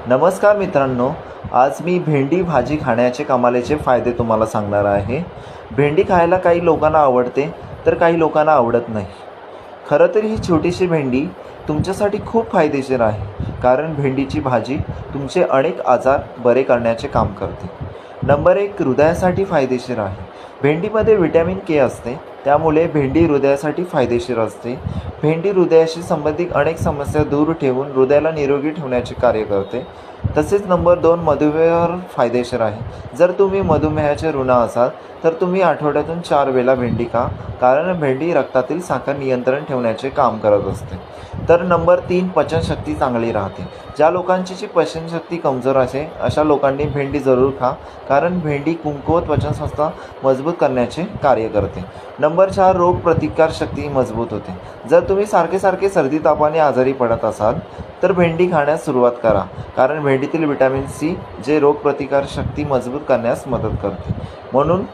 नमस्कार मित्रांनो, आज मी भेंडी भाजी खाण्याचे कमालीचे फायदे तुम्हाला सांगणार आहे. भेंडी खायला काही लोकांना आवडते तर काही लोकांना आवडत नाही. खरं तर ही छोटीशी भेंडी तुमच्यासाठी खूप फायदेशीर आहे, कारण भेंडीची भाजी तुमचे अनेक आजार बरे करण्याचे काम करते. नंबर 1, हृदयासाठी फायदेशीर आहे. भेंडीमध्ये व्हिटॅमिन के असते, त्यामुळे भेंडी हृदयासाठी फायदेशीर असते. भेंडी हृदयाशी संबंधित अनेक समस्या दूर ठेवून हृदयाला निरोगी ठेवण्याचे कार्य करते. तसेच नंबर 2, मधुमेहावर फायदेशीर आहे. जर तुम्ही मधुमेहाचे रुग्ण असाल तर तुम्ही आठवड्यातून 4 वेळा भेंडी खा, कारण भेंडी रक्तातील साखर नियंत्रण ठेवण्याचे काम करत असते. तर नंबर 3, पचनशक्ती चांगली राहते. ज्या लोकांची पचनशक्ती कमजोर असेल अशा लोकांनी भेंडी जरूर खा, कारण भेंडी कमकुवत पचनसंस्था मजबूत करण्याचे कार्य करते. नंबर 4, रोगप्रतिकारशक्ती मजबूत होते. जर तुम्ही सारखे सर्दी तापाने आजारी पडत असाल तर भेंडी खाण्यास सुरुवात करा, कारण भेंडीतील व्हिटॅमिन सी जे रोगप्रतिकारशक्ती मजबूत करण्यास मदत करते. म्हणून